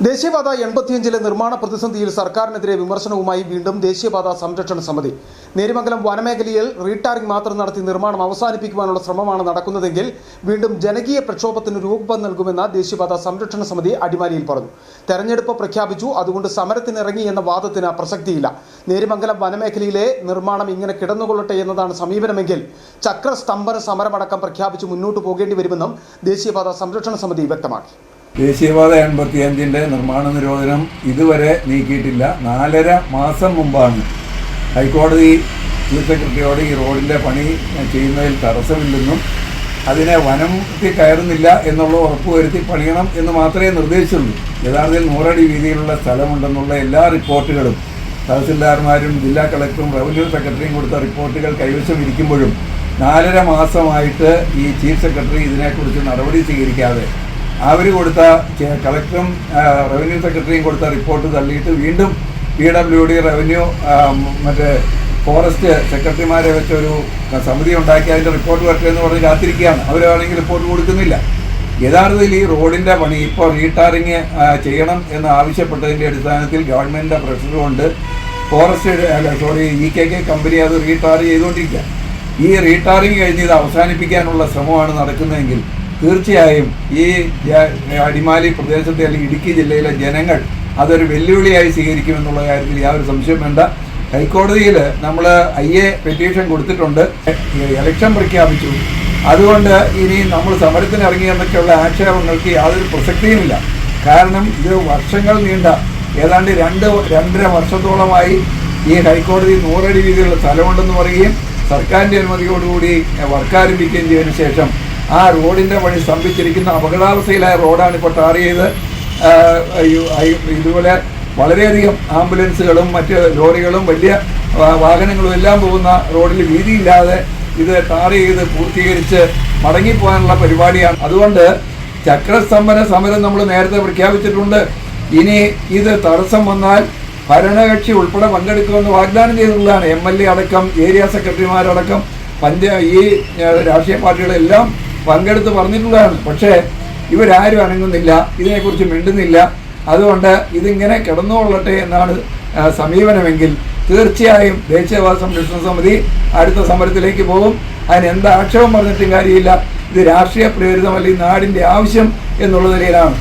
ദേശീയപാത 85 നിർമ്മാണ പ്രതിസന്ധിയിൽ സർക്കാരിനെതിരെ വിമർശനവുമായി വീണ്ടും ദേശീയപാത സംരക്ഷണ സമിതി. നേരിമംഗലം വനമേഖലയിൽ റീടാറിംഗ് മാത്രം നടത്തി നിർമ്മാണം അവസാനിപ്പിക്കുവാനുള്ള ശ്രമമാണ് നടക്കുന്നതെങ്കിൽ വീണ്ടും ജനകീയ പ്രക്ഷോഭത്തിന് രൂപം നൽകുമെന്ന് ദേശീയപാത സംരക്ഷണ സമിതി അടിമാലിയിൽ പറഞ്ഞു. തെരഞ്ഞെടുപ്പ് പ്രഖ്യാപിച്ചു, അതുകൊണ്ട് സമരത്തിനിറങ്ങി എന്ന വാദത്തിന് പ്രസക്തിയില്ല. നേരിമംഗലം വനമേഖലയിലെ നിർമ്മാണം ഇങ്ങനെ കിടന്നുകൊള്ളട്ടെ എന്നതാണ് സമീപനമെങ്കിൽ ചക്രസ്തംഭന സമരമടക്കം പ്രഖ്യാപിച്ച് മുന്നോട്ട് പോകേണ്ടി വരുമെന്നും ദേശീയപാത സംരക്ഷണ സമിതി വ്യക്തമാക്കി. ദേശീയപാത 85 നിർമ്മാണ നിരോധനം ഇതുവരെ നീക്കിയിട്ടില്ല. 4.5 മാസം മുമ്പാണ് ഹൈക്കോടതി ചീഫ് സെക്രട്ടറിയോട് ഈ റോഡിൻ്റെ പണി ചെയ്യുന്നതിൽ തടസ്സമില്ലെന്നും അതിനെ വനത്തിൽ കയറുന്നില്ല എന്നുള്ള ഉറപ്പുവരുത്തി പണിയണം എന്ന് മാത്രമേ നിർദ്ദേശിച്ചുള്ളൂ. യഥാർത്ഥത്തിൽ 100 അടി വീതിയിലുള്ള സ്ഥലമുണ്ടെന്നുള്ള എല്ലാ റിപ്പോർട്ടുകളും തഹസിൽദാർമാരും ജില്ലാ കളക്ടറും റവന്യൂ സെക്രട്ടറിയും കൊടുത്ത റിപ്പോർട്ടുകൾ കൈവശം ഇരിക്കുമ്പോഴും 4.5 മാസമായിട്ട് ഈ ചീഫ് സെക്രട്ടറി ഇതിനെക്കുറിച്ച് നടപടി സ്വീകരിക്കാതെ അവർ കൊടുത്ത കളക്ടറും റവന്യൂ സെക്രട്ടറിയും കൊടുത്ത റിപ്പോർട്ട് തള്ളിയിട്ട് വീണ്ടും PWD റവന്യൂ മറ്റേ ഫോറസ്റ്റ് സെക്രട്ടറിമാരെ വെച്ചൊരു സമിതി ഉണ്ടാക്കി അതിൻ്റെ റിപ്പോർട്ട് വരട്ടെ എന്ന് പറഞ്ഞ് കാത്തിരിക്കുകയാണ്. അവരാണെങ്കിൽ റിപ്പോർട്ട് കൊടുക്കുന്നില്ല. യഥാർത്ഥത്തിൽ ഈ റോഡിൻ്റെ പണി ഇപ്പോൾ റീടാറിങ് ചെയ്യണം എന്ന് ആവശ്യപ്പെട്ടതിൻ്റെ അടിസ്ഥാനത്തിൽ ഗവൺമെൻറ്റിൻ്റെ പ്രഷർ കൊണ്ട് ഫോറസ്റ്റ് EKK കമ്പനി അത് റീടാർ ചെയ്തുകൊണ്ടിരിക്കുക. ഈ റീടാറിങ് കഴിഞ്ഞ് ഇത് അവസാനിപ്പിക്കാനുള്ള ശ്രമമാണ് നടക്കുന്നതെങ്കിൽ തീർച്ചയായും ഈ അടിമാലി പ്രദേശത്തെ അല്ലെങ്കിൽ ഇടുക്കി ജില്ലയിലെ ജനങ്ങൾ അതൊരു വെല്ലുവിളിയായി സ്വീകരിക്കുമെന്നുള്ള കാര്യത്തിൽ യാതൊരു സംശയം വേണ്ട. ഹൈക്കോടതിയിൽ നമ്മൾ IA പെറ്റീഷൻ കൊടുത്തിട്ടുണ്ട്. ഇലക്ഷൻ പ്രഖ്യാപിച്ചു, അതുകൊണ്ട് ഇനി നമ്മൾ സമരത്തിന് ഇറങ്ങിയെന്നൊക്കെയുള്ള ആക്ഷേപങ്ങൾക്ക് യാതൊരു പ്രസക്തിയുമില്ല. കാരണം ഇത് വർഷങ്ങൾ നീണ്ട ഏതാണ്ട് 2.5 വർഷത്തോളമായി ഈ ഹൈക്കോടതി 100 അടി വീതിയുള്ള സ്ഥലമുണ്ടെന്ന് പറയുകയും സർക്കാരിൻ്റെ അനുമതിയോടുകൂടി വർക്ക് ആരംഭിക്കുകയും ചെയ്തതിനു ശേഷം ആ റോഡിൻ്റെ പണി സ്തംഭിച്ചിരിക്കുന്ന അപകടാവസ്ഥയിലായ റോഡാണ് ഇപ്പോൾ ടാർ ചെയ്ത് ഇതുപോലെ വളരെയധികം ആംബുലൻസുകളും മറ്റ് ലോറികളും വലിയ വാഹനങ്ങളും എല്ലാം പോകുന്ന റോഡിൽ വീതിയില്ലാതെ ഇത് ടാർ ചെയ്ത് പൂർത്തീകരിച്ച് മടങ്ങിപ്പോകാനുള്ള പരിപാടിയാണ്. അതുകൊണ്ട് ചക്രസ്തംഭന സമരം നമ്മൾ നേരത്തെ പ്രഖ്യാപിച്ചിട്ടുണ്ട്. ഇനി ഇത് തടസ്സം വന്നാൽ ഭരണകക്ഷി ഉൾപ്പെടെ പങ്കെടുക്കുമെന്ന് വാഗ്ദാനം ചെയ്തിട്ടുള്ളതാണ്. MLA അടക്കം ഏരിയ സെക്രട്ടറിമാരടക്കം ഈ രാഷ്ട്രീയ പാർട്ടികളെല്ലാം പങ്കെടുത്ത് പറഞ്ഞിട്ടുള്ളതാണ്. പക്ഷേ ഇവരാരും അനങ്ങുന്നില്ല, ഇതിനെക്കുറിച്ച് മിണ്ടുന്നില്ല. അതുകൊണ്ട് ഇതിങ്ങനെ കിടന്നുകൊള്ളട്ടെ എന്നാണ് സമീപനമെങ്കിൽ തീർച്ചയായും ദേശീയപാത സംരക്ഷണ സമിതി അടുത്ത സമരത്തിലേക്ക് പോകും. അതിന് എന്ത് ആക്ഷേപം പറഞ്ഞിട്ടും കാര്യമില്ല. ഇത് രാഷ്ട്രീയ പ്രേരിതമല്ല, ഈ നാടിൻ്റെ ആവശ്യം എന്നുള്ള നിലയിലാണ്.